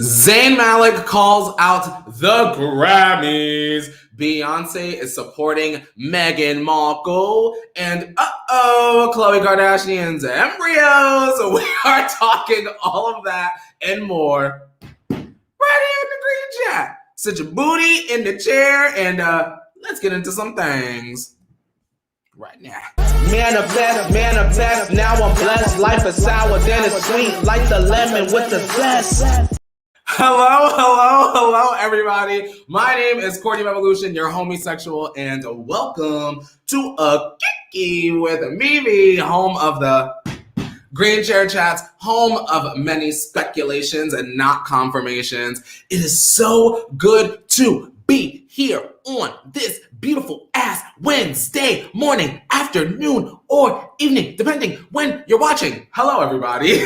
Zayn Malik calls out the Grammys. Beyonce is supporting Meghan Markle. And Khloe Kardashian's embryos. We are talking all of that and more right here in the green chat. Sit your booty in the chair and let's get into some things right now. Manifest, now I'm blessed. Life is sour, then it's sweet, like the lemon with the zest. Hello, everybody. My name is Courtney Revolution, your homosexual, and welcome to A Kiki with Mimi, home of the Green Chair Chats, home of many speculations and not confirmations. It is so good to be here on this beautiful ass Wednesday morning, afternoon, or evening, depending when you're watching. Hello, everybody.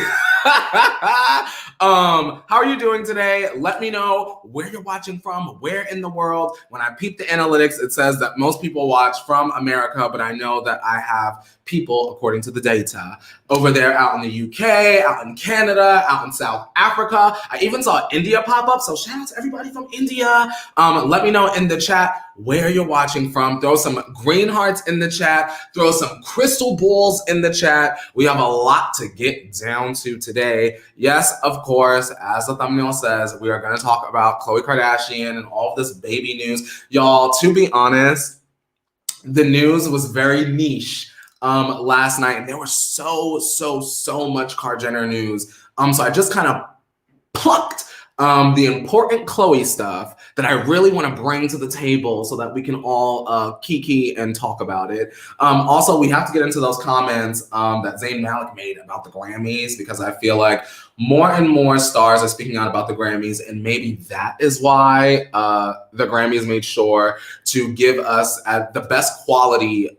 How are you doing today? Let me know where you're watching from, where in the world. When I peep the analytics, it says that most people watch from America, but I know that I have people, according to the data, over there out in the UK, out in Canada, out in South Africa. I even saw India pop up, so shout out to everybody from India. Let me know in the chat where you're watching from. Throw some green hearts in the chat. Throw some crystal balls in the chat. We have a lot to get down to today. Yes, of course, as the thumbnail says, we are going to talk about Khloe Kardashian and all of this baby news. Y'all, to be honest, the news was very niche last night, and there was so much Kar Jenner news. So I just kind of plucked the important Khloe stuff that I really want to bring to the table so that we can all kiki and talk about it. Also, we have to get into those comments that Zayn Malik made about the Grammys, because I feel like more and more stars are speaking out about the Grammys, and maybe that is why the Grammys made sure to give us the best quality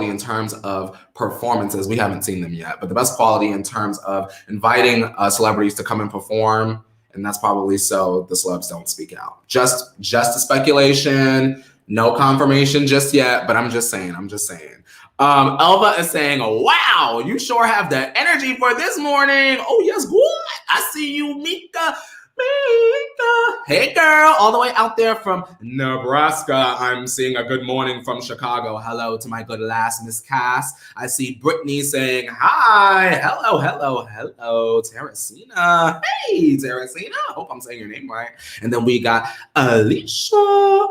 in terms of performances. We haven't seen them yet, but the best quality in terms of inviting celebrities to come and perform. And that's probably so the celebs don't speak out. Just a speculation, no confirmation just yet, but I'm just saying. Elva is saying, wow, you sure have the energy for this morning. Oh, yes, good. I see you, Mika. Hey girl, all the way out there from Nebraska. I'm seeing a good morning from Chicago. Hello to my good lass, Miss Cass. I see Brittany saying hi. Hello, Teresina. Hey, Teresina. I hope I'm saying your name right. And then we got Alicia.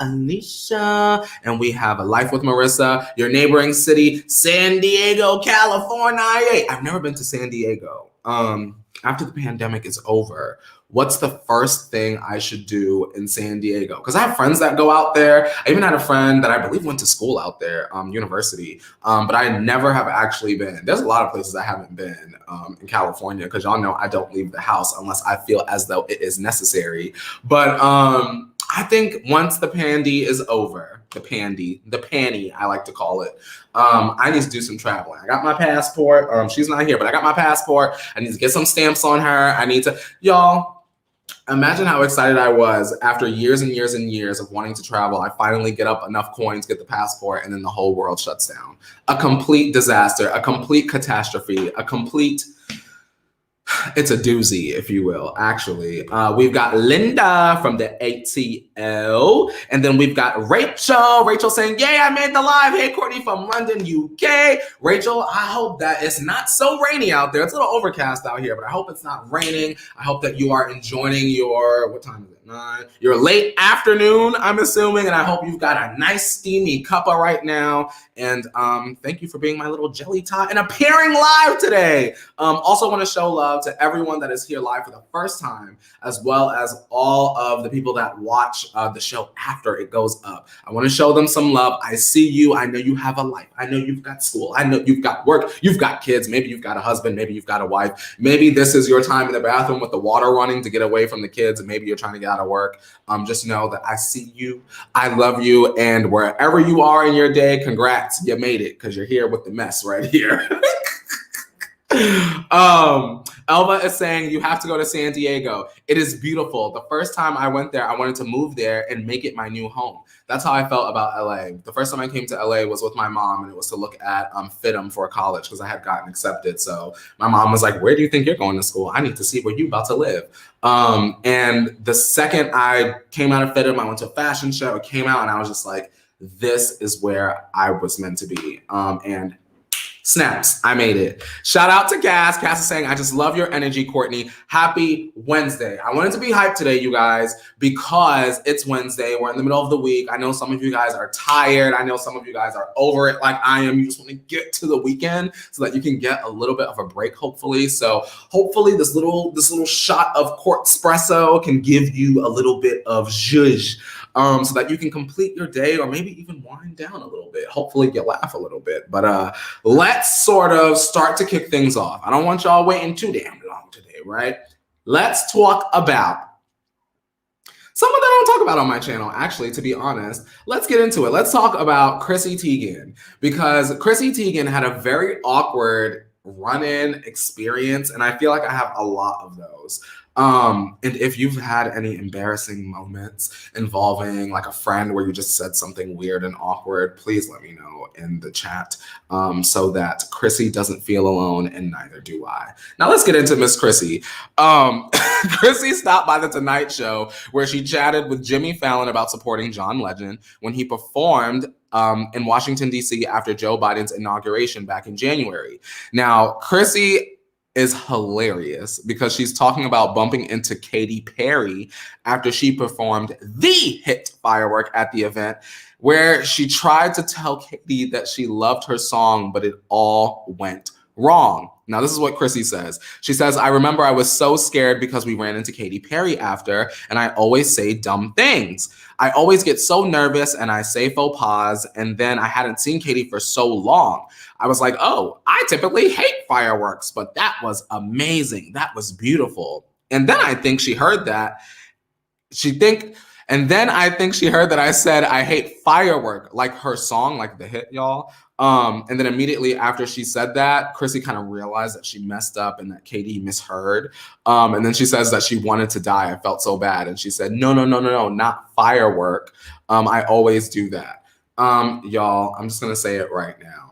And we have a Life with Marissa, your neighboring city, San Diego, California. I've never been to San Diego. After the pandemic is over, what's the first thing I should do in San Diego? Because I have friends that go out there. I even had a friend that I believe went to school out there, university, but I never have actually been. There's a lot of places I haven't been in California, because y'all know I don't leave the house unless I feel as though it is necessary. But I think once the pandy is over, the panty, I like to call it, I need to do some traveling. I got my passport. She's not here, but I got my passport. I need to get some stamps on her. Y'all, imagine how excited I was after years and years and years of wanting to travel. I finally get up enough coins, get the passport, and then the whole world shuts down. A complete disaster, a complete catastrophe, it's a doozy, if you will, actually. We've got Linda from the ATL. And then we've got Rachel. Rachel saying, yay, I made the live. Hey, Courtney from London, UK. Rachel, I hope that it's not so rainy out there. It's a little overcast out here, but I hope it's not raining. I hope that you are enjoying your, what time is it? 9? Your late afternoon, I'm assuming. And I hope you've got a nice steamy cuppa right now. And thank you for being my little jelly tot and appearing live today. Also want to show love to everyone that is here live for the first time, as well as all of the people that watch the show after it goes up. I want to show them some love. I see you. I know you have a life. I know you've got school. I know you've got work. You've got kids. Maybe you've got a husband. Maybe you've got a wife. Maybe this is your time in the bathroom with the water running to get away from the kids. And maybe you're trying to get out of work. Just know that I see you. I love you. And wherever you are in your day, congrats. You made it, because you're here with the mess right here. Elva is saying, you have to go to San Diego. It is beautiful. The first time I went there, I wanted to move there and make it my new home. That's how I felt about LA. The first time I came to LA was with my mom, and it was to look at FITM for college because I had gotten accepted. So my mom was like, where do you think you're going to school? I need to see where you're about to live. And the second I came out of FITM, I went to a fashion show. It came out, and I was just like, this is where I was meant to be. And snaps, I made it. Shout out to Cass. Cass is saying, I just love your energy, Courtney. Happy Wednesday. I wanted to be hyped today, you guys, because it's Wednesday. We're in the middle of the week. I know some of you guys are tired. I know some of you guys are over it like I am. You just want to get to the weekend so that you can get a little bit of a break, hopefully. So hopefully this little shot of Court Espresso can give you a little bit of zhuzh. So that you can complete your day or maybe even wind down a little bit. Hopefully you laugh a little bit. But let's sort of start to kick things off. I don't want y'all waiting too damn long today, right? Let's talk about someone that I don't talk about on my channel, actually, to be honest. Let's get into it. Let's talk about Chrissy Teigen, because Chrissy Teigen had a very awkward run-in experience, and I feel like I have a lot of those. And if you've had any embarrassing moments involving like a friend where you just said something weird and awkward, please let me know in the chat so that Chrissy doesn't feel alone, and neither do I. Now let's get into Miss Chrissy. Chrissy stopped by The Tonight Show where she chatted with Jimmy Fallon about supporting John Legend when he performed in Washington, D.C. after Joe Biden's inauguration back in January. Now, Chrissy is hilarious because she's talking about bumping into Katy Perry after she performed the hit Firework at the event, where she tried to tell Katy that she loved her song, but it all went wrong. Now, this is what Chrissy says. She says, I remember I was so scared because we ran into Katy Perry after, and I always say dumb things. I always get so nervous and I say faux pas, and then I hadn't seen Katy for so long. I was like, oh, I typically hate fireworks, but that was amazing. That was beautiful. And then I think she heard that. And then I think she heard that I said, I hate firework, like her song, like the hit, y'all. And then immediately after she said that, Chrissy kind of realized that she messed up and that Katy misheard. And then she says that she wanted to die. I felt so bad. And she said, no, not firework. I always do that. Y'all, I'm just going to say it right now.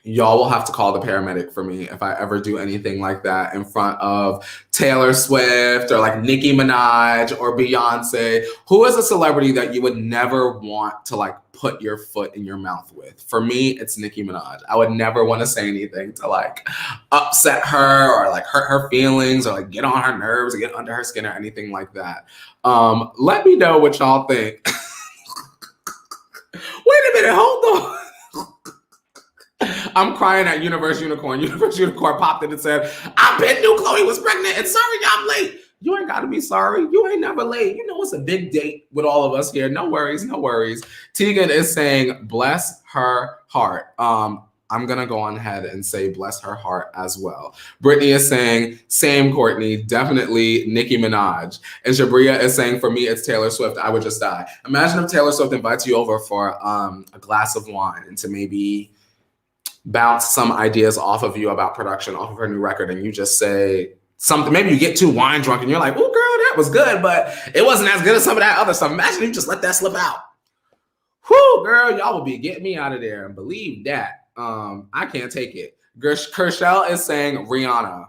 Y'all will have to call the paramedic for me if I ever do anything like that in front of Taylor Swift or like Nicki Minaj or Beyonce. Who is a celebrity that you would never want to like put your foot in your mouth with? For me, it's Nicki Minaj. I would never want to say anything to like upset her or like hurt her feelings or like get on her nerves or get under her skin or anything like that. Let me know what y'all think. Wait a minute, hold on. I'm crying at Universe Unicorn. Universe Unicorn popped in and said, I bet knew Khloe was pregnant and sorry I'm late. You ain't got to be sorry. You ain't never late. You know it's a big date with all of us here. No worries, no worries. Teigen is saying, bless her heart. I'm going to go on ahead and say bless her heart as well. Brittany is saying, same Courtney, definitely Nicki Minaj. And Shabria is saying, for me, it's Taylor Swift. I would just die. Imagine if Taylor Swift invites you over for a glass of wine and to maybe bounce some ideas off of you about production, off of her new record, and you just say something. Maybe you get too wine drunk and you're like, oh, girl, that was good, but it wasn't as good as some of that other stuff. Imagine if you just let that slip out. Whew, girl, y'all will be getting me out of there. And believe that. I can't take it. Kershell is saying Rihanna.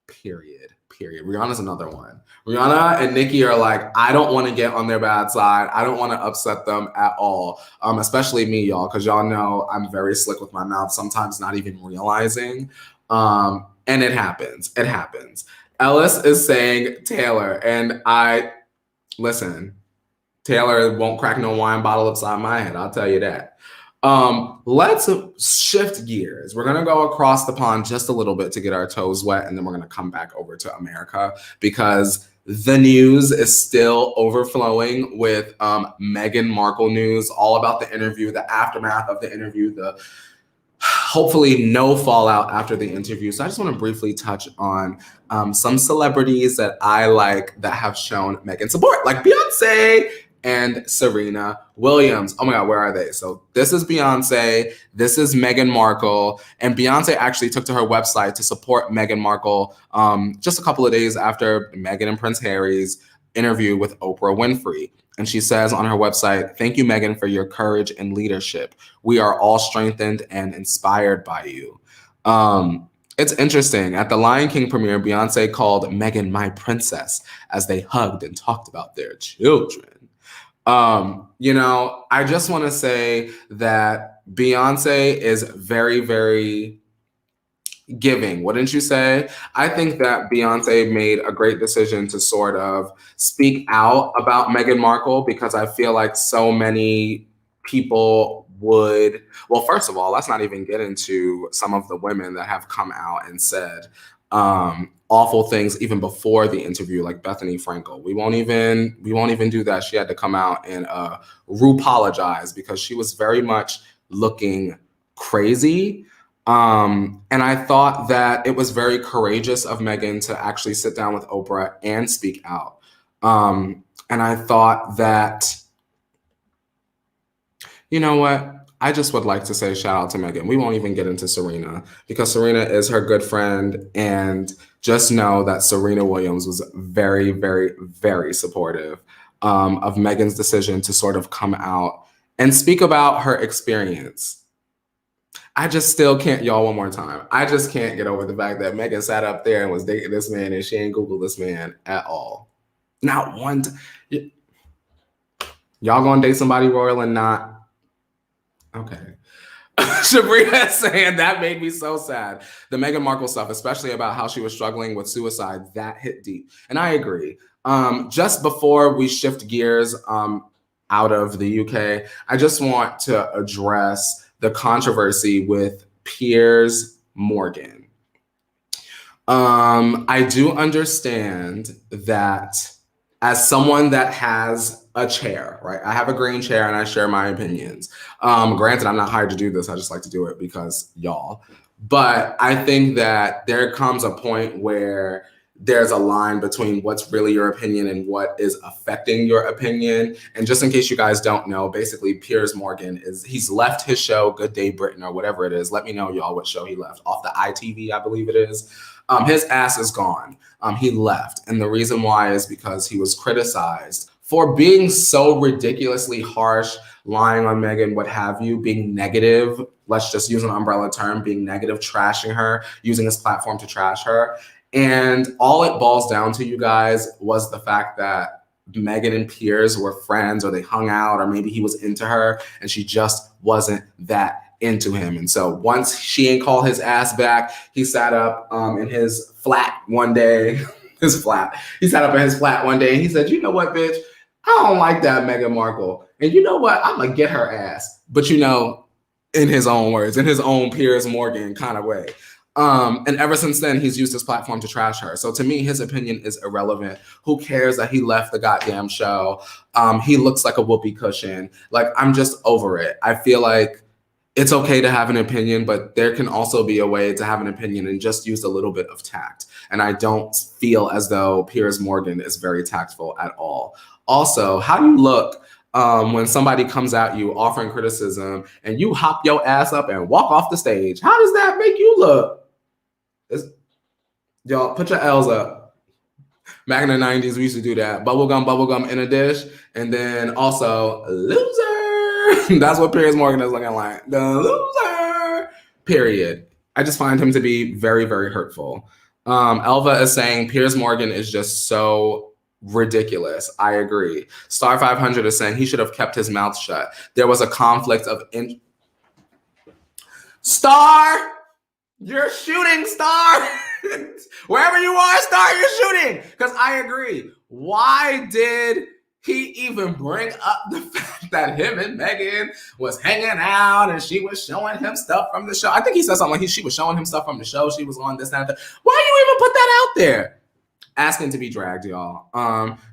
Period. Rihanna's another one. Rihanna and Nicki are like, I don't want to get on their bad side. I don't want to upset them at all. Especially me, y'all, because y'all know I'm very slick with my mouth, sometimes not even realizing. And it happens. It happens. Ellis is saying Taylor, and listen, Taylor won't crack no wine bottle upside my head. I'll tell you that. Let's shift gears. We're going to go across the pond just a little bit to get our toes wet, and then we're going to come back over to America because the news is still overflowing with Meghan Markle news, all about the interview, the aftermath of the interview, the hopefully no fallout after the interview. So I just want to briefly touch on some celebrities that I like that have shown Meghan support, like Beyonce and Serena Williams. Oh my God, where are they? So this is Beyonce, this is Meghan Markle, and Beyonce actually took to her website to support Meghan Markle just a couple of days after Meghan and Prince Harry's interview with Oprah Winfrey. And she says on her website, "Thank you, Meghan, for your courage and leadership. We are all strengthened and inspired by you." It's interesting. At the Lion King premiere, Beyonce called Meghan my princess as they hugged and talked about their children. I just want to say that Beyonce is very, very giving, wouldn't you say? I think that Beyonce made a great decision to sort of speak out about Meghan Markle, because I feel like so many people would, well, first of all, let's not even get into some of the women that have come out and said awful things even before the interview, like Bethany Frankel. We won't even do that. She had to come out and apologize because she was very much looking crazy. And I thought that it was very courageous of Meghan to actually sit down with Oprah and speak out. And I thought that, you know what? I just would like to say shout out to Meghan. We won't even get into Serena because Serena is her good friend. And just know that Serena Williams was very, very, very supportive of Meghan's decision to sort of come out and speak about her experience. I just still can't, y'all, one more time. I just can't get over the fact that Meghan sat up there and was dating this man and she ain't Googled this man at all. Not one time. Y'all gonna date somebody royal and not? Okay. Sabrina saying that made me so sad. The Meghan Markle stuff, especially about how she was struggling with suicide, that hit deep. And I agree. Just before we shift gears out of the UK, I just want to address the controversy with Piers Morgan. I do understand that as someone that has a chair, right? I have a green chair and I share my opinions. Granted, I'm not hired to do this. I just like to do it because y'all. But I think that there comes a point where there's a line between what's really your opinion and what is affecting your opinion. And just in case you guys don't know, basically Piers Morgan he's left his show, Good Day Britain or whatever it is. Let me know, y'all, what show he left. Off the ITV, I believe it is. His ass is gone. He left. And the reason why is because he was criticized for being so ridiculously harsh, lying on Meghan, what have you, being negative. Let's just use an umbrella term, being negative, trashing her, using his platform to trash her. And all it boils down to, you guys, was the fact that Meghan and Piers were friends, or they hung out, or maybe he was into her and she just wasn't that into him. And so once she ain't called his ass back, he sat up in his flat one day. He sat up in his flat one day and he said, "You know what, bitch? I don't like that Meghan Markle. And you know what? I'm going to get her ass." But in his own words, in his own Piers Morgan kind of way. And ever since then, he's used his platform to trash her. So to me, his opinion is irrelevant. Who cares that he left the goddamn show? He looks like a whoopee cushion. Like, I'm just over it. I feel like it's okay to have an opinion, but there can also be a way to have an opinion and just use a little bit of tact. And I don't feel as though Piers Morgan is very tactful at all. Also, how do you look when somebody comes at you offering criticism and you hop your ass up and walk off the stage? How does that make you look? Y'all, put your L's up. Back in the 90s, we used to do that. Bubblegum in a dish. And then also, loser. That's what Piers Morgan is looking like. The loser. Period. I just find him to be very, very hurtful. Elva is saying Piers Morgan is just so ridiculous. I agree. Star 500 is saying he should have kept his mouth shut. There was a conflict of Star, you're shooting, Star. Wherever you are, Star, you're shooting. Because I agree. Why did he even bring up the fact that him and Meghan was hanging out and she was showing him stuff from the show? I think he said something like she was showing him stuff from the show. She was on this, that, and that. Why you even put that out there? Asking to be dragged, y'all.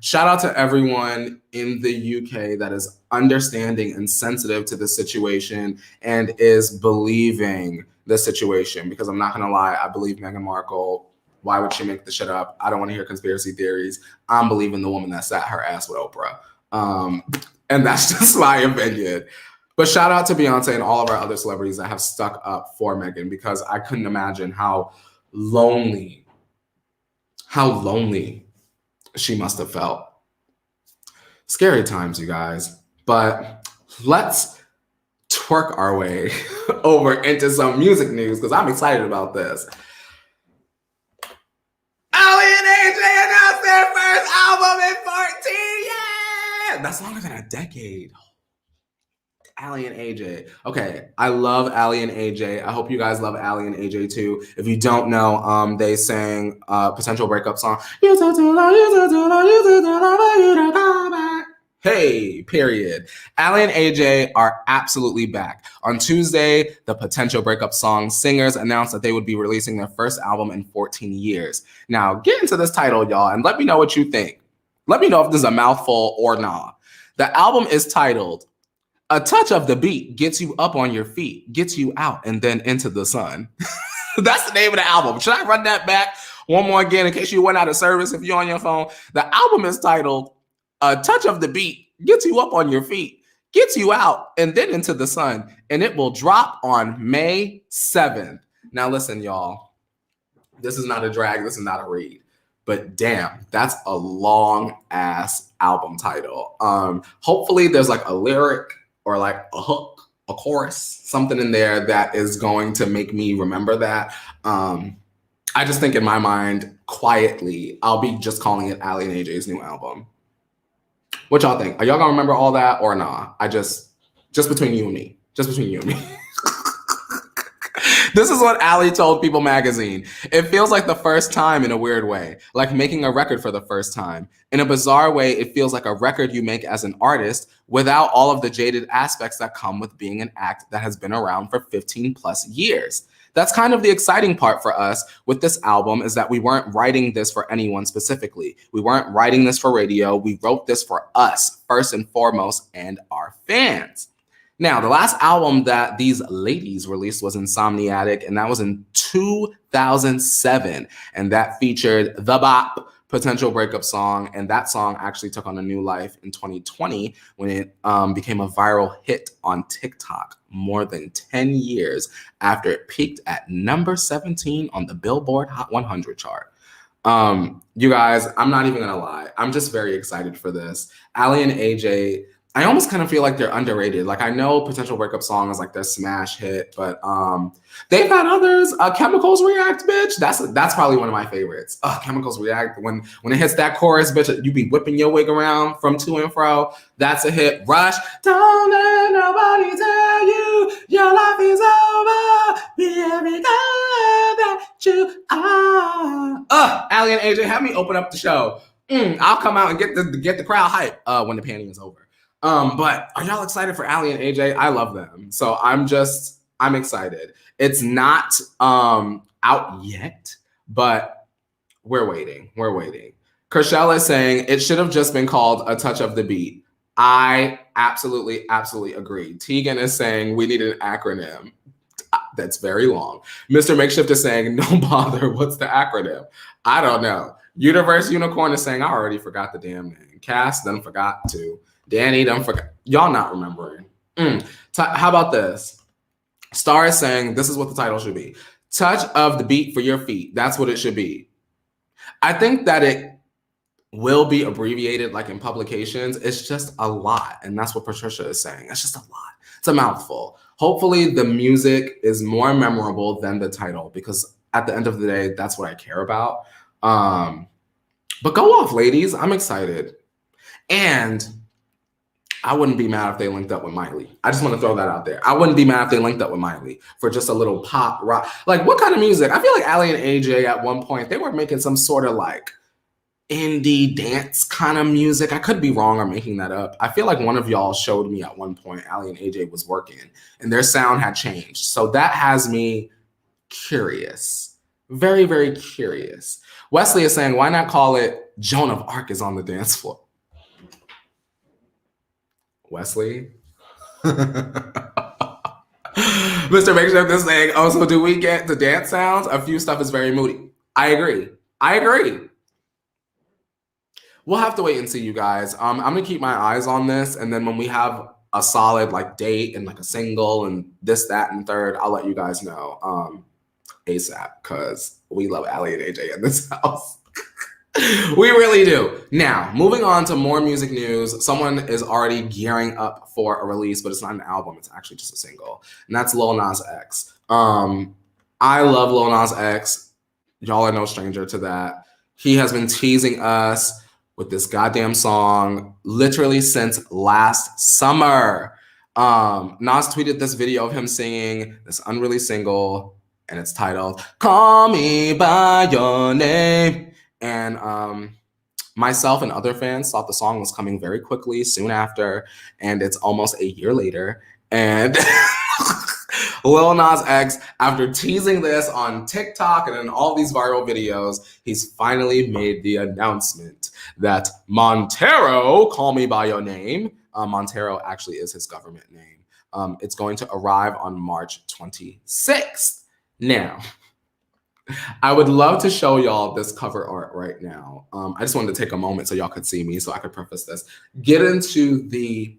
Shout out to everyone in the UK that is understanding and sensitive to the situation and is believing the situation. Because I'm not gonna lie, I believe Meghan Markle. Why would she make the shit up? I don't want to hear conspiracy theories. I'm believing the woman that sat her ass with Oprah. And that's just my opinion. But shout out to Beyonce and all of our other celebrities that have stuck up for Meghan, because I couldn't imagine how lonely she must have felt. Scary times, you guys. But let's twerk our way over into some music news, because I'm excited about this. Ali and AJ announced their first album in 14 years! That's longer than a decade. Ali and AJ. Okay, I love Ali and AJ. I hope you guys love Ali and AJ too. If you don't know, they sang potential breakup song. Hey, period. Ali and AJ are absolutely back. On Tuesday, the potential breakup song singers announced that they would be releasing their first album in 14 years. Now, get into this title, y'all, and let me know what you think. Let me know if this is a mouthful or not. The album is titled A Touch of the Beat Gets You Up on Your Feet, Gets You Out and Then Into the Sun. That's the name of the album. Should I run that back one more again in case you went out of service if you're on your phone? The album is titled A Touch of the Beat Gets You Up on Your Feet, Gets You Out and Then Into the Sun, and it will drop on May 7th. Now listen, y'all, this is not a drag, this is not a read, but damn, that's a long ass album title. Hopefully there's like a lyric or like a hook, a chorus, something in there that is going to make me remember that. I just think in my mind, quietly, I'll be just calling it Ali and AJ's new album. What y'all think? Are y'all gonna remember all that or nah? Just between you and me. Just between you and me. This is what Ali told People magazine. It feels like the first time in a weird way, like making a record for the first time. In a bizarre way, it feels like a record you make as an artist without all of the jaded aspects that come with being an act that has been around for 15 plus years. That's kind of the exciting part for us with this album, is that we weren't writing this for anyone specifically. We weren't writing this for radio. We wrote this for us, first and foremost, and our fans. Now, the last album that these ladies released was Insomniatic, and that was in 2007. And that featured The Bop, potential breakup song. And that song actually took on a new life in 2020 when it became a viral hit on TikTok more than 10 years after it peaked at number 17 on the Billboard Hot 100 chart. You guys, I'm not even gonna lie. I'm just very excited for this. Ali and AJ, I almost kind of feel like they're underrated. Like, I know potential breakup song is like their smash hit, but they've had others. Chemicals React, bitch. That's probably one of my favorites. Chemicals React. When it hits that chorus, bitch, you be whipping your wig around from to and fro. That's a hit. Rush. Don't let nobody tell you your life is over. Be every girl that you are. Ali and AJ, have me open up the show. I'll come out and get the crowd hype when the panty is over. But are y'all excited for Ali and AJ? I love them. So I'm excited. It's not out yet, but we're waiting. Kershella is saying it should have just been called A Touch of the Beat. I absolutely agree. Tegan is saying we need an acronym. That's very long. Mr. Makeshift is saying, no bother, what's the acronym? I don't know. Universe Unicorn is saying, I already forgot the damn name. Cass done forgot to. Danny done forgot. Y'all not remembering. How about this? Star is saying this is what the title should be. Touch of the Beat for Your Feet. That's what it should be. I think that it will be abbreviated like in publications. It's just a lot. And that's what Patricia is saying. It's just a lot. It's a mouthful. Hopefully the music is more memorable than the title, because at the end of the day, that's what I care about. But go off, ladies. I'm excited. And I wouldn't be mad if they linked up with Miley. I just want to throw that out there. I wouldn't be mad if they linked up with Miley for just a little pop rock. Like, what kind of music? I feel like Ali and AJ at one point, they were making some sort of like indie dance kind of music. I could be wrong or making that up. I feel like one of y'all showed me at one point Ali and AJ was working and their sound had changed. So that has me curious. Very, very curious. Wesley is saying, why not call it Joan of Arc is on the dance floor? Wesley? Mr. Makeshift is saying, oh, so do we get the dance sounds? A few stuff is very moody. I agree. We'll have to wait and see, you guys. I'm gonna keep my eyes on this, and then when we have a solid like date and like a single and this, that, and third, I'll let you guys know ASAP, because we love Allie and AJ in this house. We really do. Now, moving on to more music news. Someone is already gearing up for a release, but it's not an album. It's actually just a single, and that's Lil Nas X. I love Lil Nas X. Y'all are no stranger to that. He has been teasing us with this goddamn song literally since last summer. Nas tweeted this video of him singing this unreleased single, and it's titled Call Me By Your Name. And myself and other fans thought the song was coming very quickly soon after, and it's almost a year later. And Lil Nas X, after teasing this on TikTok and in all these viral videos, he's finally made the announcement that Montero, Call Me By Your Name, Montero actually is his government name. It's going to arrive on March 26th. Now, I would love to show y'all this cover art right now. I just wanted to take a moment so y'all could see me, so I could preface this. Get into the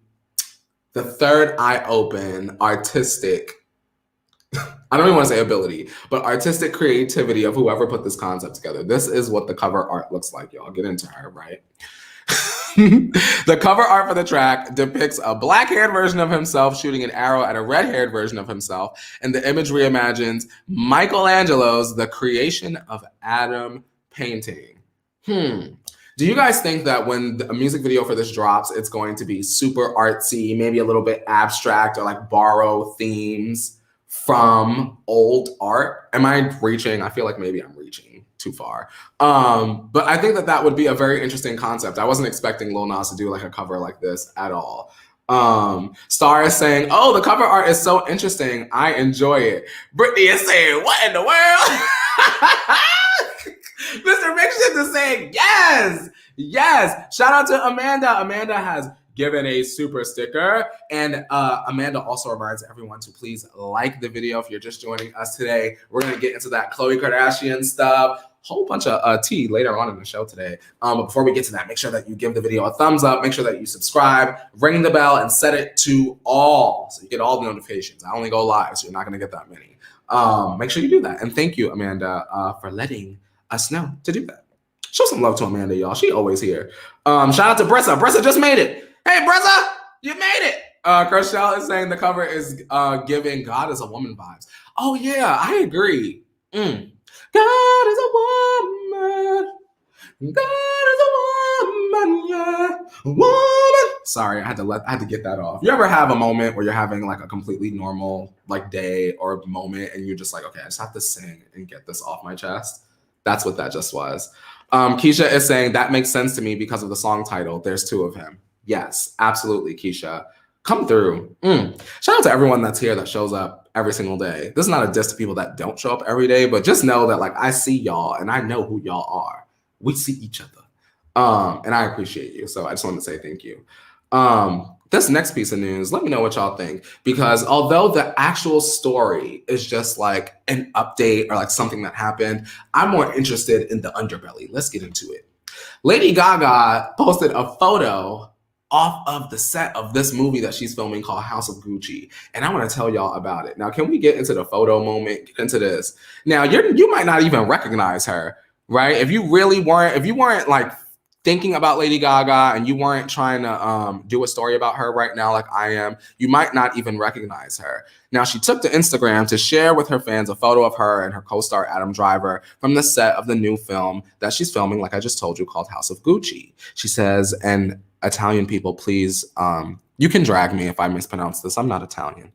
third eye open, artistic, I don't even want to say ability, but artistic creativity of whoever put this concept together. This is what the cover art looks like, y'all. Get into her, right? The cover art for the track depicts a black-haired version of himself shooting an arrow at a red-haired version of himself, and the image reimagines Michelangelo's The Creation of Adam painting. Do you guys think that when a music video for this drops, it's going to be super artsy, maybe a little bit abstract, or like borrow themes from old art? Am I reaching? I feel like maybe I'm reaching too far. But I think that that would be a very interesting concept. I wasn't expecting Lil Nas to do like a cover like this at all. Star is saying, oh, the cover art is so interesting. I enjoy it. Brittany is saying, what in the world? Mr. Mixon is saying, yes, yes. Shout out to Amanda. Amanda has given a super sticker. And Amanda also reminds everyone to please like the video if you're just joining us today. We're going to get into that Khloe Kardashian stuff. Whole bunch of tea later on in the show today. But before we get to that, make sure that you give the video a thumbs up. Make sure that you subscribe, ring the bell, and set it to all so you get all the notifications. I only go live, so you're not going to get that many. Make sure you do that. And thank you, Amanda, for letting us know to do that. Show some love to Amanda, y'all. She always here. Shout out to Bressa. Bressa just made it. Hey, Bressa, you made it. Kershell is saying the cover is giving God is a woman vibes. Oh, yeah, I agree. God is a woman. God is a woman, yeah. Woman. Sorry, I had to get that off. You ever have a moment where you're having like a completely normal like day or moment and you're just like, okay, I just have to sing and get this off my chest? That's what that just was. Keisha is saying that makes sense to me because of the song title. There's two of him. Yes, absolutely, Keisha. Come through. Shout out to everyone that's here that shows up every single day. This is not a diss to people that don't show up every day, but just know that like I see y'all and I know who y'all are. We see each other. And I appreciate you. So I just want to say thank you. This next piece of news, let me know what y'all think. Because although the actual story is just like an update or like something that happened, I'm more interested in the underbelly. Let's get into it. Lady Gaga posted a photo off of the set of this movie that she's filming called House of Gucci. And I want to tell y'all about it. Now, can we get into the photo moment? Get into this. Now, you might not even recognize her, right? If you weren't like thinking about Lady Gaga and you weren't trying to do a story about her right now like I am, you might not even recognize her. Now, she took to Instagram to share with her fans a photo of her and her co-star Adam Driver from the set of the new film that she's filming, like I just told you, called House of Gucci. She says, and Italian people, please, you can drag me if I mispronounce this. I'm not Italian.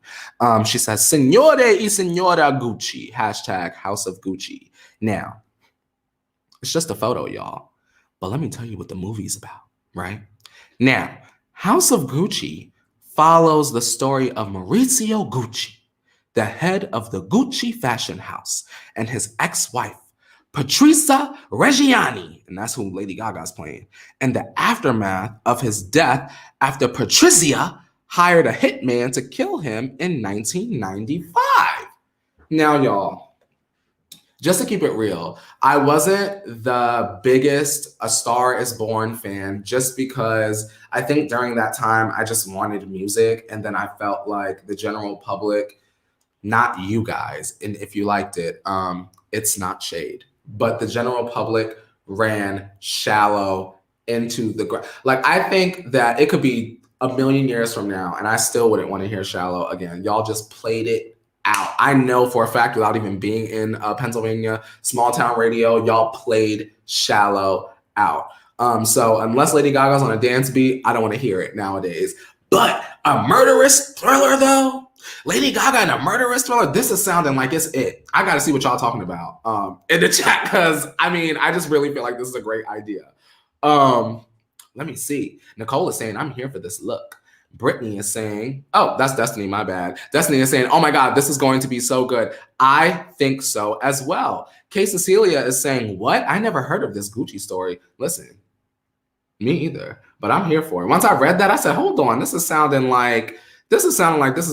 She says, Signore e Signora Gucci, hashtag House of Gucci. Now, it's just a photo, y'all. But let me tell you what the movie's about, right? Now, House of Gucci follows the story of Maurizio Gucci, the head of the Gucci fashion house, and his ex-wife, Patrizia Reggiani, and that's who Lady Gaga's playing, and the aftermath of his death after Patrizia hired a hitman to kill him in 1995. Now, y'all, just to keep it real, I wasn't the biggest A Star Is Born fan just because I think during that time I just wanted music, and then I felt like the general public, not you guys, and if you liked it, it's not shade, but the general public ran shallow into the ground. Like, I think that it could be a million years from now and I still wouldn't want to hear Shallow again. Y'all just played it out. I know for a fact, without even being in Pennsylvania, small town radio, y'all played Shallow out. So unless Lady Gaga's on a dance beat, I don't want to hear it nowadays. But a murderous thriller, though, Lady Gaga and a murderous thriller, this is sounding like it's it. I got to see what y'all talking about in the chat, because I mean, I just really feel like this is a great idea. Let me see. Nicole is saying, I'm here for this look. Brittany is saying, oh, that's Destiny, my bad. Destiny is saying, oh my God, this is going to be so good. I think so as well. Kay Cecilia is saying, what? I never heard of this Gucci story. Listen, me either, but I'm here for it. Once I read that, I said, hold on, this is sounding like this is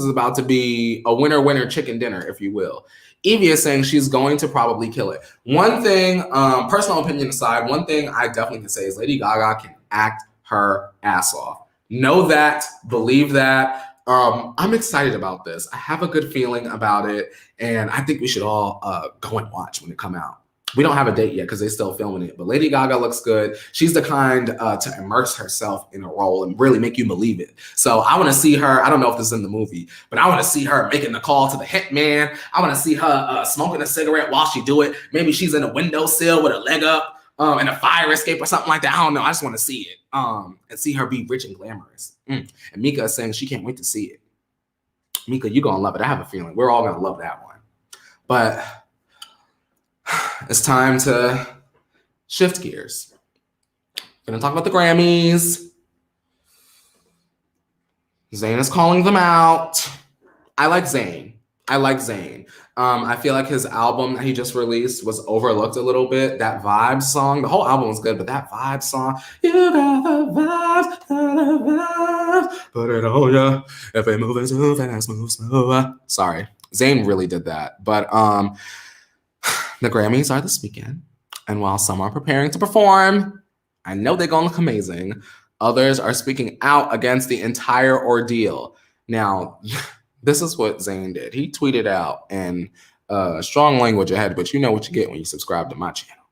about to be a winner chicken dinner, if you will. Evie is saying she's going to probably kill it. One thing, personal opinion aside, one thing I definitely can say is Lady Gaga can act her ass off. Know that, believe that. I'm excited about this. I have a good feeling about it, and I think we should all go and watch when it come out. We don't have a date yet because they're still filming it, but Lady Gaga looks good. She's the kind to immerse herself in a role and really make you believe it. So I want to see her. I don't know if this is in the movie, but I want to see her making the call to the hitman. I want to see her smoking a cigarette while she do it. Maybe she's in a windowsill with her leg up in a fire escape or something like that. I don't know. I just want to see it and see her be rich and glamorous. And Mika is saying she can't wait to see it. Mika, you're going to love it. I have a feeling we're all going to love that one. But it's time to shift gears. Gonna talk about the Grammys. Zayn is calling them out. I like Zayn. I feel like his album that he just released was overlooked a little bit. That Vibes song, the whole album was good, but that Vibes song, you got the vibes, put it on ya. If it moving too fast, move slower. Sorry, Zayn really did that. But the Grammys are this weekend, and while some are preparing to perform, I know they're gonna look amazing. Others are speaking out against the entire ordeal. Now, this is what Zayn did. He tweeted out in strong language ahead, but you know what you get when you subscribe to my channel.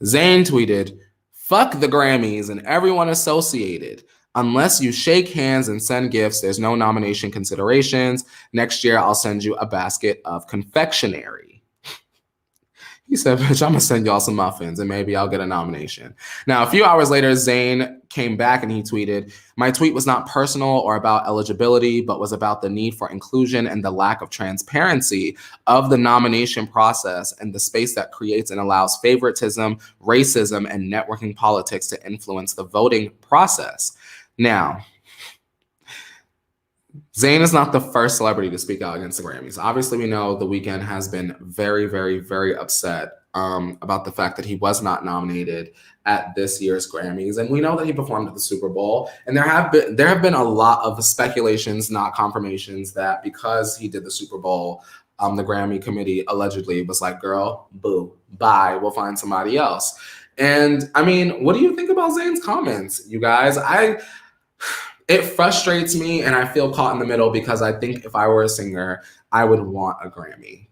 Zayn tweeted, "Fuck the Grammys and everyone associated. Unless you shake hands and send gifts, there's no nomination considerations. Next year, I'll send you a basket of confectionery." He said, bitch, I'm going to send y'all some muffins and maybe I'll get a nomination. Now, a few hours later, Zayn came back and he tweeted, "My tweet was not personal or about eligibility, but was about the need for inclusion and the lack of transparency of the nomination process and the space that creates and allows favoritism, racism, and networking politics to influence the voting process." Now, Zayn is not the first celebrity to speak out against the Grammys. Obviously, we know The Weeknd has been very, very, very upset about the fact that he was not nominated at this year's Grammys. And we know that he performed at the Super Bowl. And there have been a lot of speculations, not confirmations, that because he did the Super Bowl, the Grammy committee allegedly was like, girl, boo, bye, we'll find somebody else. And I mean, what do you think about Zayn's comments, you guys? It frustrates me and I feel caught in the middle because I think if I were a singer, I would want a Grammy.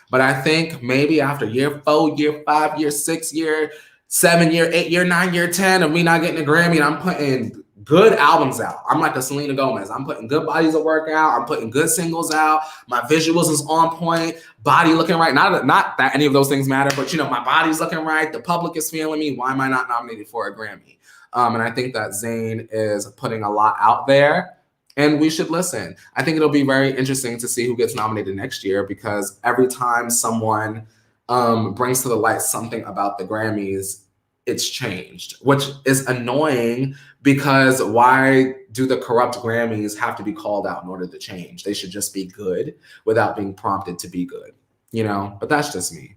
But I think maybe after year 4, year 5, year 6, year 7, year 8, year 9, year 10 of me not getting a Grammy, and I'm putting good albums out. I'm like a Selena Gomez. I'm putting good bodies of work out. I'm putting good singles out. My visuals is on point. Body looking right. Not that any of those things matter, but my body's looking right. The public is feeling me. Why am I not nominated for a Grammy? And I think that Zayn is putting a lot out there, and we should listen. I think it'll be very interesting to see who gets nominated next year, because every time someone brings to the light something about the Grammys, it's changed, which is annoying, because why do the corrupt Grammys have to be called out in order to change? They should just be good without being prompted to be good, but that's just me.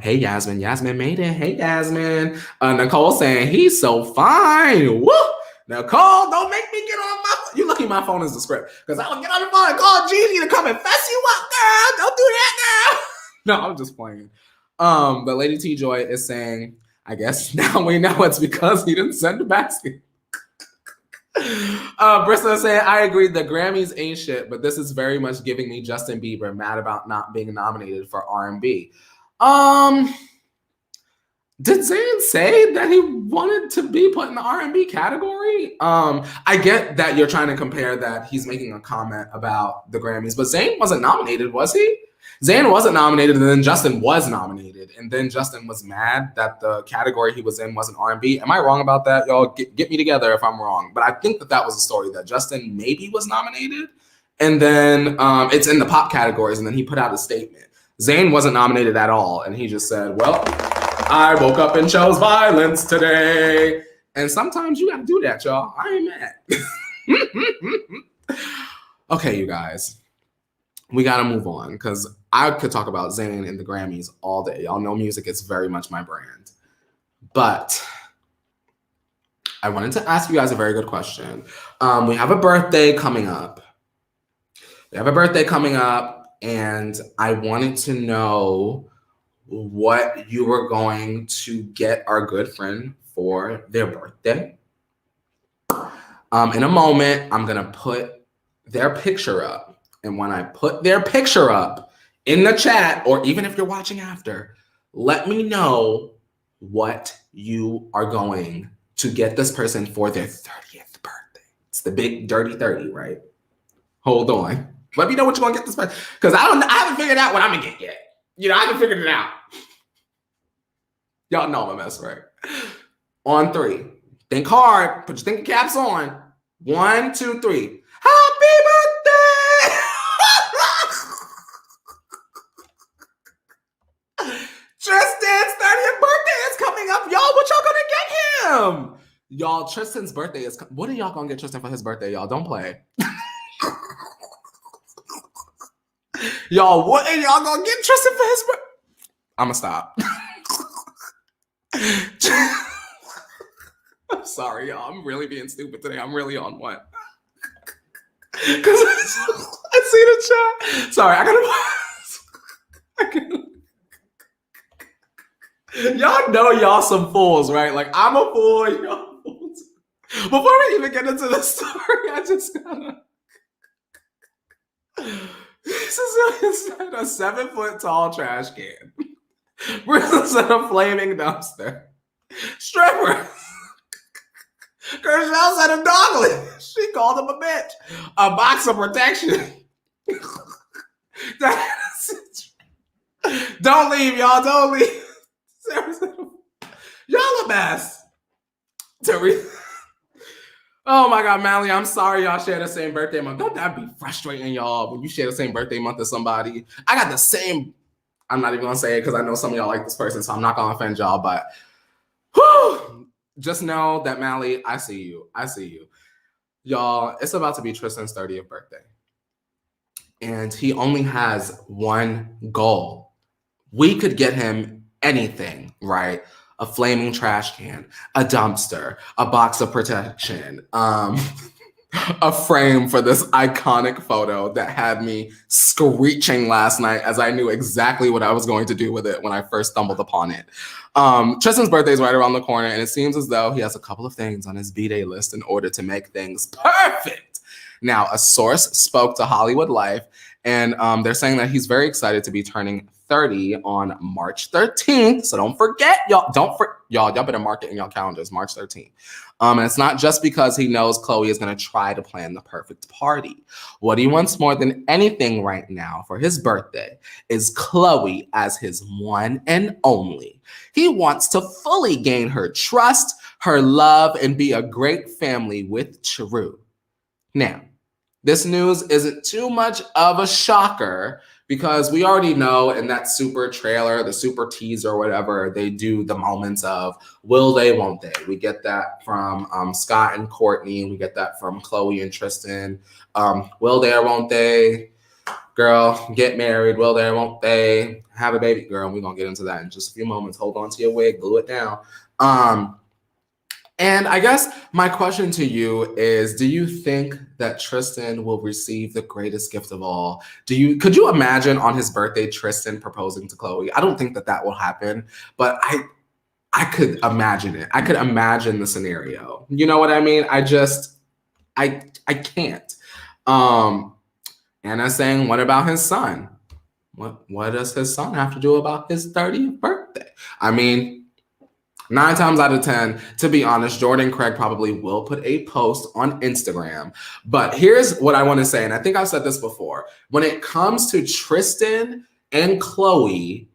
Hey, Yasmin. Yasmin made it. Hey, Yasmin. Nicole saying, he's so fine. Woo! Nicole, don't make me get on my phone. You're lucky my phone is the script, because I would get on the phone and call Gigi to come and fess you up, girl. Don't do that, girl. No, I'm just playing. But Lady T Joy is saying, I guess now we know it's because he didn't send a basket. Bristol is saying, I agree, the Grammys ain't shit, but this is very much giving me Justin Bieber mad about not being nominated for R&B. Did Zayn say that he wanted to be put in the R&B category? I get that you're trying to compare that he's making a comment about the Grammys, but Zayn wasn't nominated, was he? Zayn wasn't nominated, and then Justin was nominated, and then Justin was mad that the category he was in wasn't R&B. Am I wrong about that? Y'all get me together if I'm wrong. But I think that was a story that Justin maybe was nominated, and then it's in the pop categories, and then he put out a statement. Zayn wasn't nominated at all, and he just said, well, I woke up and chose violence today. And sometimes you gotta do that, y'all. I ain't mad. Okay, you guys. We gotta move on because I could talk about Zayn and the Grammys all day. Y'all know music is very much my brand. But I wanted to ask you guys a very good question. We have a birthday coming up. And I wanted to know what you were going to get our good friend for their birthday. In a moment, I'm gonna put their picture up. And when I put their picture up in the chat, or even if you're watching after, let me know what you are going to get this person for their 30th birthday. It's the big dirty 30, right? Hold on. Let me know what you're gonna get this person. Because I haven't figured out what I'm gonna get yet. I haven't figured it out. Y'all know I'm a mess, right? On 3. Think hard. Put your thinking caps on. 1, 2, 3. Happy birthday! Tristan's 30th birthday is coming up, y'all. What y'all gonna get him? Y'all, Tristan's birthday is... What are y'all gonna get Tristan for his birthday, y'all? Don't play. Y'all, what are y'all gonna get Tristan for his birthday? I'ma stop. I'm sorry, y'all. I'm really being stupid today. I'm really on one. Because I see the chat. Sorry, I gotta... Y'all know y'all some fools, right? Like, I'm a fool, y'all fools. Before we even get into the story, I just gotta... This is a 7-foot tall trash can. Versus a flaming dumpster. Stripper. Kershell said a doglet. She called him a bitch. A box of protection. Don't leave, y'all. Don't leave. Y'all a mess. Oh my God, Mally, I'm sorry y'all share the same birthday month. Don't that be frustrating, y'all, when you share the same birthday month as somebody? I got the same... I'm not even gonna say it because I know some of y'all like this person, so I'm not gonna offend y'all, but whew, just know that Mally, I see you. Y'all, it's about to be Tristan's 30th birthday. And he only has one goal. We could get him anything, right? A flaming trash can, a dumpster, a box of protection, a frame for this iconic photo that had me screeching last night as I knew exactly what I was going to do with it when I first stumbled upon it. Tristan's birthday is right around the corner, and it seems as though he has a couple of things on his B-Day list in order to make things perfect. Now, a source spoke to Hollywood Life, and they're saying that he's very excited to be turning 30 on March 13th. So don't forget, y'all. Y'all better mark it in y'all calendars, March 13th. And it's not just because he knows Khloe is going to try to plan the perfect party. What he wants more than anything right now for his birthday is Khloe as his one and only. He wants to fully gain her trust, her love, and be a great family with True. Now, this news isn't too much of a shocker because we already know in that super trailer, the super teaser, whatever, they do the moments of will they, won't they? We get that from Scott and Courtney. We get that from Khloe and Tristan. Will they or won't they? Girl, get married. Will they or won't they? Have a baby. Girl, we're going to get into that in just a few moments. Hold on to your wig. Glue it down. And I guess my question to you is, do you think that Tristan will receive the greatest gift of all? Could you imagine on his birthday, Tristan proposing to Khloe? I don't think that will happen, but I could imagine it. I could imagine the scenario. You know what I mean? I can't. Anna's saying, what about his son? What does his son have to do about his 30th birthday? I mean, 9 times out of 10, to be honest, Jordan Craig probably will put a post on Instagram. But here's what I want to say, and I think I've said this before. When it comes to Tristan and Khloe,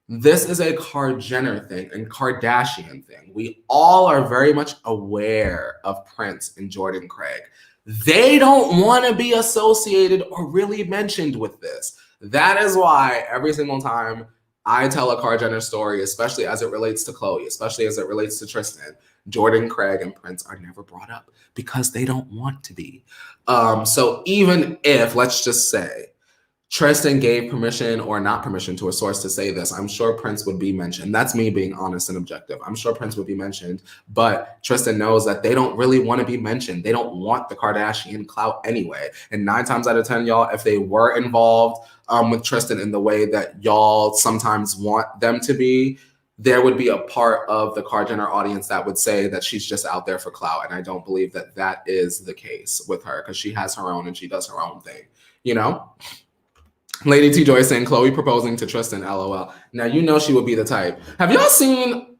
this is a Jenner thing and Kardashian thing. We all are very much aware of Prince and Jordan Craig. They don't want to be associated or really mentioned with this. That is why every single time I tell a Jenner story, especially as it relates to Khloe, especially as it relates to Tristan, Jordan Craig and Prince are never brought up because they don't want to be. So even if, let's just say, Tristan gave permission or not permission to a source to say this, I'm sure Prince would be mentioned. That's me being honest and objective. I'm sure Prince would be mentioned, but Tristan knows that they don't really want to be mentioned. They don't want the Kardashian clout anyway. And 9 times out of 10, y'all, if they were involved with Tristan in the way that y'all sometimes want them to be, there would be a part of the Jenner audience that would say that she's just out there for clout. And I don't believe that that is the case with her because she has her own and she does her own thing, you know? Lady T Joy saying Khloe proposing to Tristan, LOL. Now, you know she would be the type. Have y'all seen,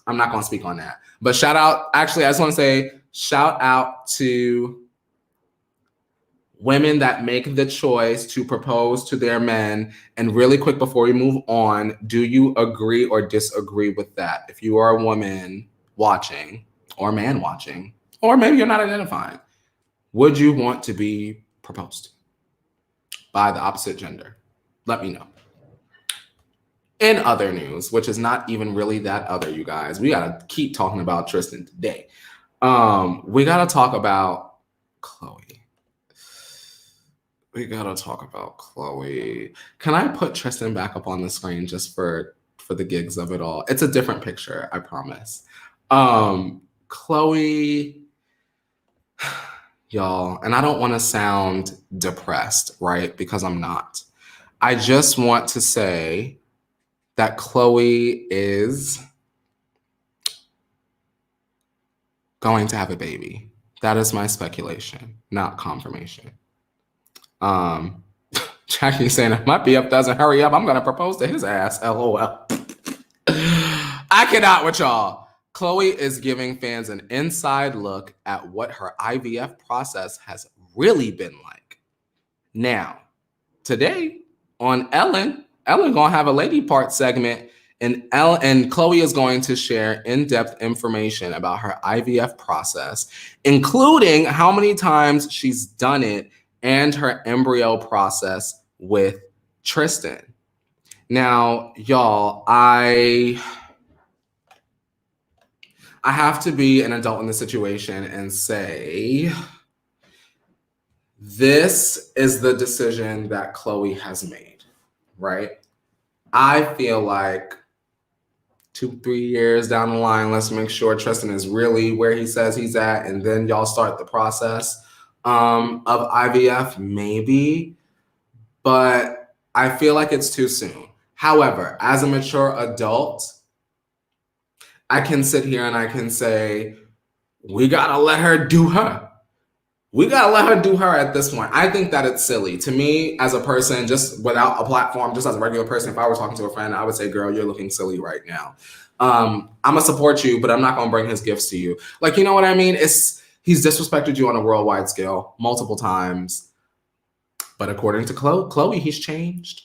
I'm not going to speak on that, but shout out, actually, I just want to say shout out to women that make the choice to propose to their men. And really quick before we move on, do you agree or disagree with that? If you are a woman watching or a man watching, or maybe you're not identifying, would you want to be proposed to by the opposite gender? Let me know. In other news, which is not even really that other, you guys, we gotta keep talking about Tristan today. We gotta talk about Khloe. Can I put Tristan back up on the screen just for the gigs of it all? It's a different picture, I promise. Khloe, y'all, and I don't want to sound depressed, right? Because I'm not. I just want to say that Khloe is going to have a baby. That is my speculation, not confirmation. Jackie saying if my BF doesn't hurry up, I'm gonna propose to his ass. LOL. I cannot with y'all. Khloe is giving fans an inside look at what her IVF process has really been like. Now, today on Ellen gonna have a lady part segment, and Khloe is going to share in-depth information about her IVF process, including how many times she's done it and her embryo process with Tristan. Now, y'all, I have to be an adult in the situation and say, this is the decision that Khloe has made, right? I feel like 2-3 years down the line, let's make sure Tristan is really where he says he's at, and then y'all start the process of IVF, maybe, but I feel like it's too soon. However, as a mature adult, I can sit here and I can say, we gotta let her do her. We gotta let her do her at this point. I think that it's silly. To me, as a person, just without a platform, just as a regular person, if I were talking to a friend, I would say, girl, you're looking silly right now. I'm gonna support you, but I'm not gonna bring his gifts to you. Like, you know what I mean? He's disrespected you on a worldwide scale multiple times. But according to Khloe, he's changed.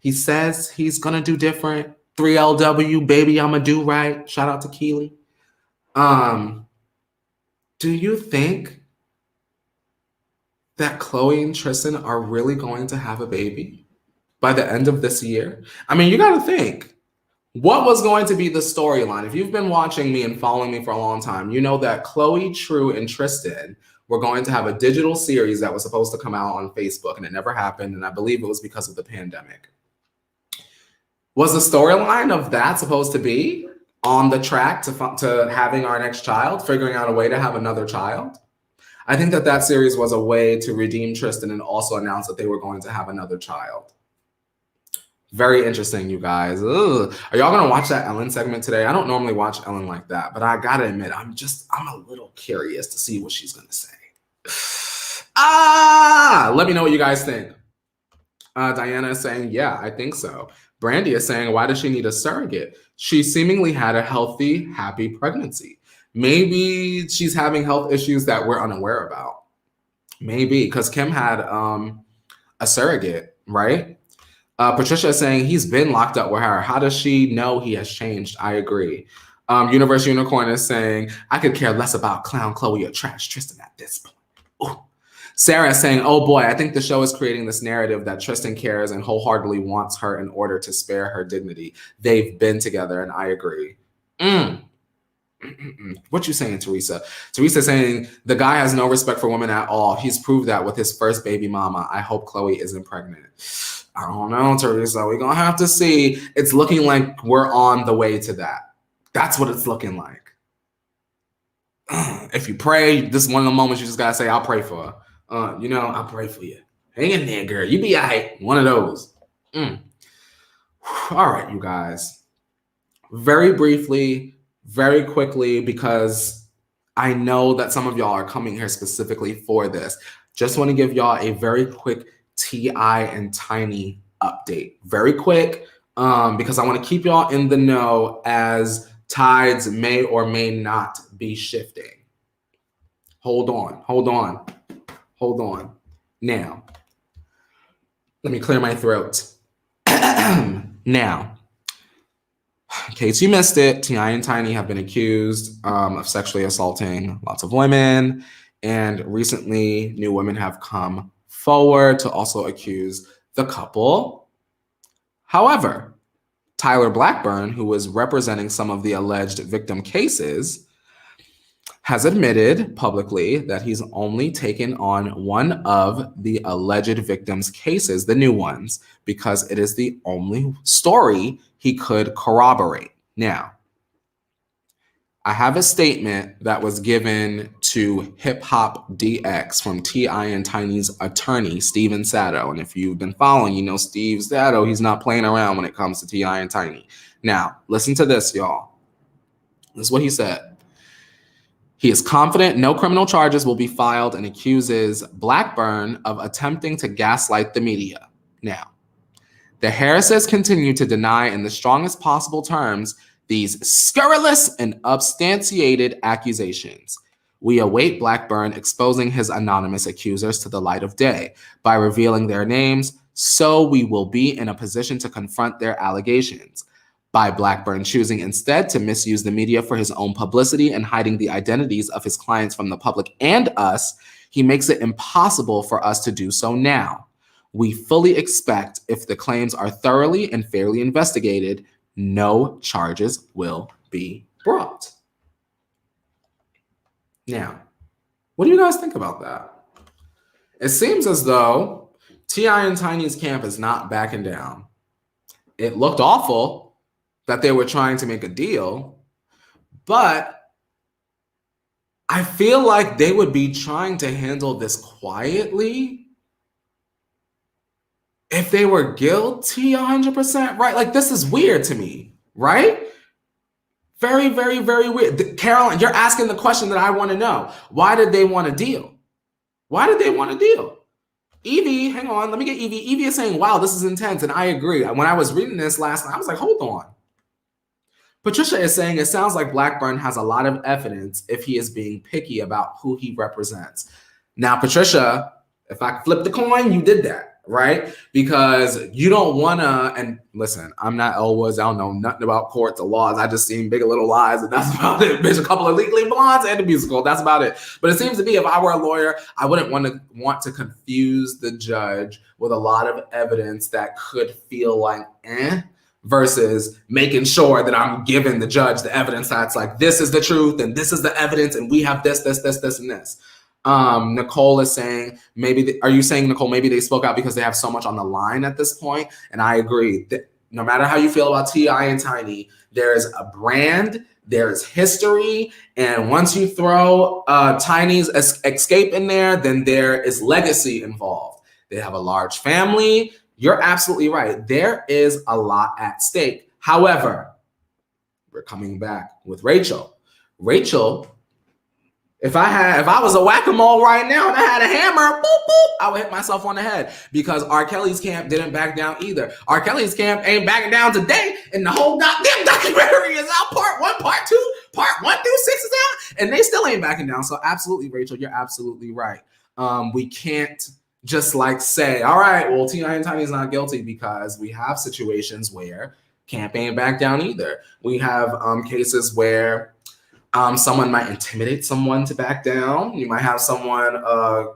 He says he's gonna do different. 3LW, baby, I'ma do right. Shout out to Keely. Do you think that Khloe and Tristan are really going to have a baby by the end of this year? I mean, you gotta think. What was going to be the storyline? If you've been watching me and following me for a long time, you know that Khloe, True, and Tristan were going to have a digital series that was supposed to come out on Facebook, and it never happened, and I believe it was because of the pandemic. Was the storyline of that supposed to be on the track to having our next child, figuring out a way to have another child. I think that series was a way to redeem Tristan and also announce that they were going to have another child. Very interesting, you guys. Ugh. Are y'all gonna watch that Ellen segment today? I don't normally watch Ellen like that, but I gotta admit, I'm a little curious to see what she's gonna say. Let me know what you guys think. Diana is saying, yeah, I think so. Brandy is saying, why does she need a surrogate? She seemingly had a healthy, happy pregnancy. Maybe she's having health issues that we're unaware about. Maybe, because Kim had a surrogate, right? Patricia is saying he's been locked up with her. How does she know he has changed? I agree. Universe Unicorn is saying, I could care less about clown Khloe or trash Tristan at this point. Ooh. Sarah is saying, oh boy, I think the show is creating this narrative that Tristan cares and wholeheartedly wants her in order to spare her dignity. They've been together, and I agree. What you saying, Teresa? Teresa saying, the guy has no respect for women at all. He's proved that with his first baby mama. I hope Khloe isn't pregnant. I don't know, Teresa. We're going to have to see. It's looking like we're on the way to that. That's what it's looking like. If you pray, this is one of the moments you just got to say, I'll pray for her. I'll pray for you. Hang in there, girl. You be all right. One of those. All right, you guys. Very briefly, very quickly, because I know that some of y'all are coming here specifically for this. Just want to give y'all a very quick T.I. and Tiny update. Very quick, because I want to keep y'all in the know as tides may or may not be shifting. Hold on. Now, let me clear my throat. Now, in case you missed it, T.I. and Tiny have been accused of sexually assaulting lots of women. And recently, new women have come forward to also accuse the couple. However, Tyler Blackburn, who was representing some of the alleged victim cases, has admitted publicly that he's only taken on one of the alleged victims' cases, the new ones, because it is the only story he could corroborate. Now, I have a statement that was given to Hip Hop DX from T.I. and Tiny's attorney, Steven Sato. And if you've been following, you know Steve Sato, he's not playing around when it comes to T.I. and Tiny. Now, listen to this, y'all. This is what he said. He is confident no criminal charges will be filed and accuses Blackburn of attempting to gaslight the media. Now, the Harrises continue to deny in the strongest possible terms these scurrilous and substantiated accusations. We await Blackburn exposing his anonymous accusers to the light of day by revealing their names, so we will be in a position to confront their allegations. By Blackburn choosing instead to misuse the media for his own publicity and hiding the identities of his clients from the public and us, he makes it impossible for us to do so now. We fully expect if the claims are thoroughly and fairly investigated, no charges will be brought. Now, what do you guys think about that? It seems as though T.I. and Tiny's camp is not backing down. It looked awful that they were trying to make a deal, but I feel like they would be trying to handle this quietly if they were guilty 100%, right? Like, this is weird to me, right? Very, very, very weird. Caroline, you're asking the question that I want to know. Why did they want a deal? Why did they want a deal? Evie, hang on, let me get Evie. Evie is saying, wow, this is intense, and I agree. When I was reading this last night, I was like, hold on. Patricia is saying it sounds like Blackburn has a lot of evidence if he is being picky about who he represents. Now, Patricia, if I flip the coin, you did that, right? Because you don't want to, and listen, I'm not Elwood. I don't know nothing about courts or laws. I just seen Big Little Lies, and that's about it. Bitch, a couple of Legally Blondes and a musical. That's about it. But it seems to be if I were a lawyer, I wouldn't want to confuse the judge with a lot of evidence that could feel like, versus making sure that I'm giving the judge the evidence that's like, this is the truth and this is the evidence and we have this, and this. Nicole is saying, are you saying, Nicole, maybe they spoke out because they have so much on the line at this point? And I agree. no matter how you feel about T.I. and Tiny, there's a brand, there's history, and once you throw Tiny's escape in there, then there is legacy involved. They have a large family. You're absolutely right. There is a lot at stake. However, we're coming back with Rachel. Rachel, if I was a whack-a-mole right now and I had a hammer, boop, boop, I would hit myself on the head, because R. Kelly's camp didn't back down either. R. Kelly's camp ain't backing down today, and the whole goddamn documentary is out. Part 1, Part 2, Part 1 through 6 is out, and they still ain't backing down. So absolutely, Rachel, you're absolutely right. We can't just like say, all right, well, T.I. and Tiny is not guilty, because we have situations where camp ain't back down either. We have cases where someone might intimidate someone to back down. You might have someone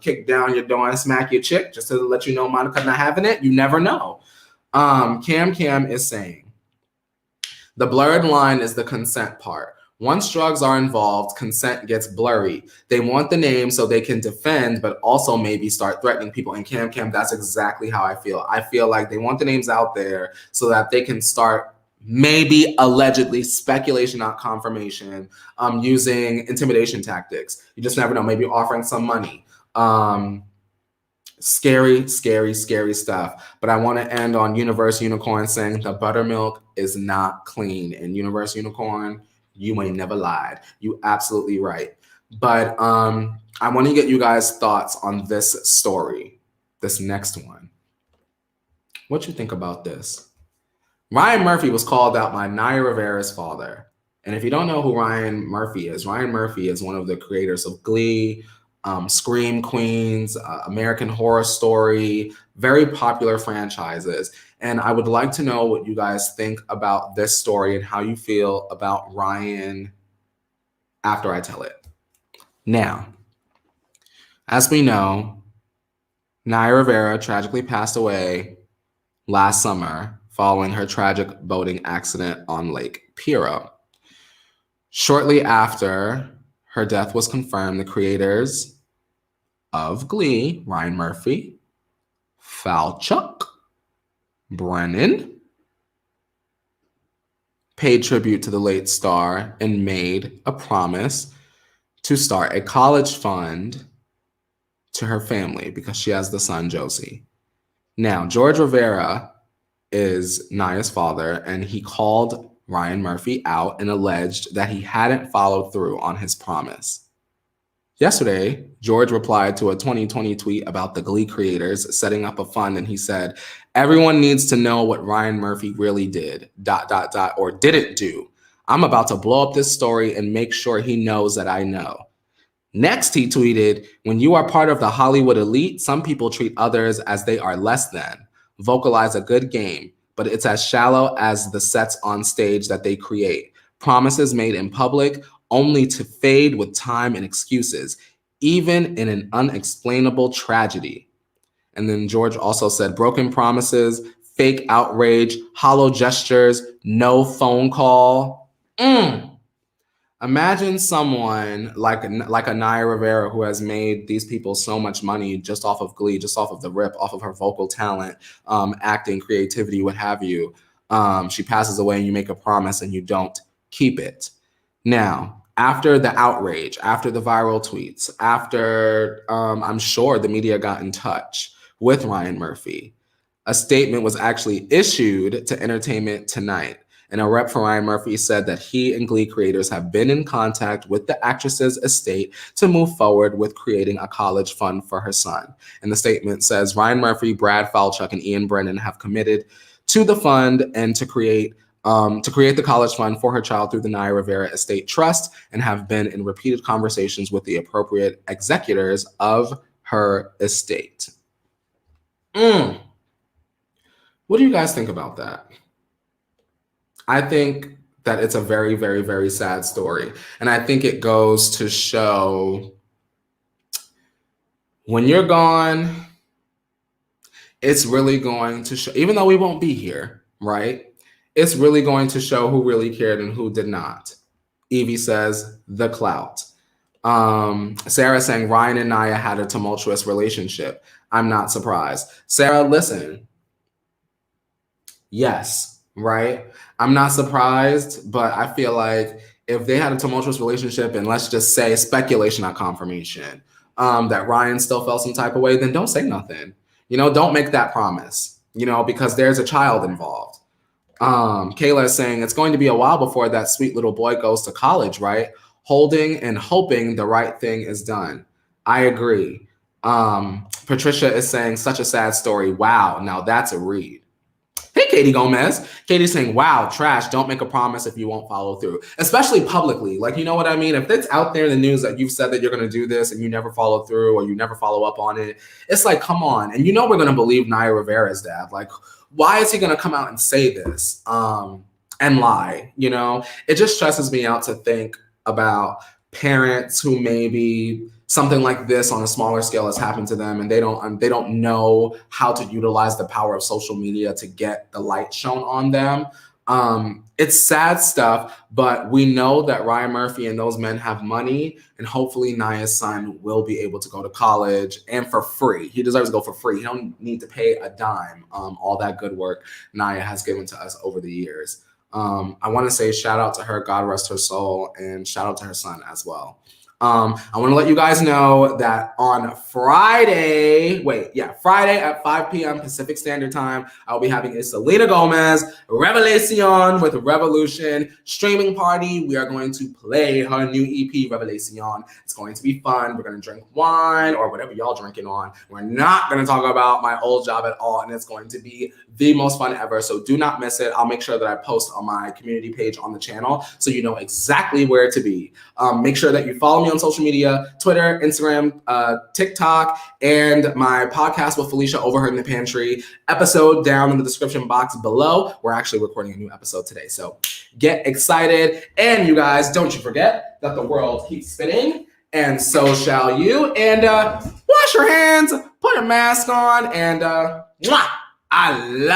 kick down your door and smack your chick just to let you know Monica not having it. You never know. Cam is saying, the blurred line is the consent part. Once drugs are involved, consent gets blurry. They want the name so they can defend, but also maybe start threatening people. And Cam, that's exactly how I feel. I feel like they want the names out there so that they can start, maybe allegedly, speculation, not confirmation, using intimidation tactics. You just never know. Maybe offering some money. Scary, scary, scary stuff. But I want to end on Universe Unicorn saying the buttermilk is not clean. And Universe Unicorn, you ain't never lied. You absolutely right. But I want to get you guys' thoughts on this story, this next one. What you think about this? Ryan Murphy was called out by Naya Rivera's father. And if you don't know who Ryan Murphy is one of the creators of Glee, Scream Queens, American Horror Story, very popular franchises. And I would like to know what you guys think about this story and how you feel about Ryan after I tell it. Now, as we know, Naya Rivera tragically passed away last summer following her tragic boating accident on Lake Piero. Shortly after her death was confirmed, the creators of Glee, Ryan Murphy, Falchuk, Brennan, paid tribute to the late star and made a promise to start a college fund to her family because she has the son, Josie. Now, George Rivera is Naya's father, and he called Ryan Murphy out and alleged that he hadn't followed through on his promise. Yesterday, George replied to a 2020 tweet about the Glee creators setting up a fund, and he said, "Everyone needs to know what Ryan Murphy really did, ... or didn't do. I'm about to blow up this story and make sure he knows that I know." Next, he tweeted, "When you are part of the Hollywood elite, some people treat others as they are less than. Vocalize a good game, but it's as shallow as the sets on stage that they create. Promises made in public only to fade with time and excuses, even in an unexplainable tragedy." And then George also said, "Broken promises, fake outrage, hollow gestures, no phone call." Imagine someone like a Naya Rivera who has made these people so much money just off of Glee, just off of the rip, off of her vocal talent, acting, creativity, what have you. She passes away and you make a promise and you don't keep it. Now, after the outrage, after the viral tweets, after I'm sure the media got in touch with Ryan Murphy, a statement was actually issued to Entertainment Tonight. And a rep for Ryan Murphy said that he and Glee creators have been in contact with the actress's estate to move forward with creating a college fund for her son. And the statement says Ryan Murphy, Brad Falchuk, and Ian Brennan have committed to the fund and to create the college fund for her child through the Naya Rivera Estate Trust, and have been in repeated conversations with the appropriate executors of her estate. What do you guys think about that? I think that it's a very, very, very sad story. And I think it goes to show when you're gone, it's really going to show, even though we won't be here, right? It's really going to show who really cared and who did not. Evie says, the clout. Sarah saying Ryan and Naya had a tumultuous relationship. I'm not surprised. Sarah, listen. Yes, right? I'm not surprised, but I feel like if they had a tumultuous relationship, and let's just say speculation, not confirmation, that Ryan still felt some type of way, then don't say nothing. Don't make that promise, because there's a child involved. Kayla is saying it's going to be a while before that sweet little boy goes to college, right? Holding and hoping the right thing is done. I agree. Patricia is saying such a sad story. Wow, now that's a read. Hey, Katie Gomez. Katie's saying, wow, trash. Don't make a promise if you won't follow through, especially publicly. Like, you know what I mean? If it's out there in the news that you've said that you're going to do this and you never follow through or you never follow up on it, it's like, come on. And we're going to believe Naya Rivera's dad. Like, why is he going to come out and say this and lie? It just stresses me out to think about parents who maybe something like this on a smaller scale has happened to them, and they don't know how to utilize the power of social media to get the light shown on them. It's sad stuff, but we know that Ryan Murphy and those men have money, and hopefully Naya's son will be able to go to college and for free. He deserves to go for free. He don't need to pay a dime. All that good work Naya has given to us over the years. I want to say shout out to her, God rest her soul, and shout out to her son as well. I want to let you guys know that on Friday at 5 p.m. Pacific Standard Time, I'll be having a Selena Gomez Revelation with Revolution streaming party. We are going to play her new EP, Revelation. It's going to be fun. We're going to drink wine or whatever y'all drinking on. We're not going to talk about my old job at all, and it's going to be the most fun ever. So do not miss it. I'll make sure that I post on my community page on the channel so you know exactly where to be. Make sure that you follow me on social media, Twitter, Instagram, TikTok, and my podcast with Felicia Over Her in the Pantry episode down in the description box below. We're actually recording a new episode today, so get excited. And you guys, don't you forget that the world keeps spinning, and so shall you. And wash your hands, put a mask on, and I love you.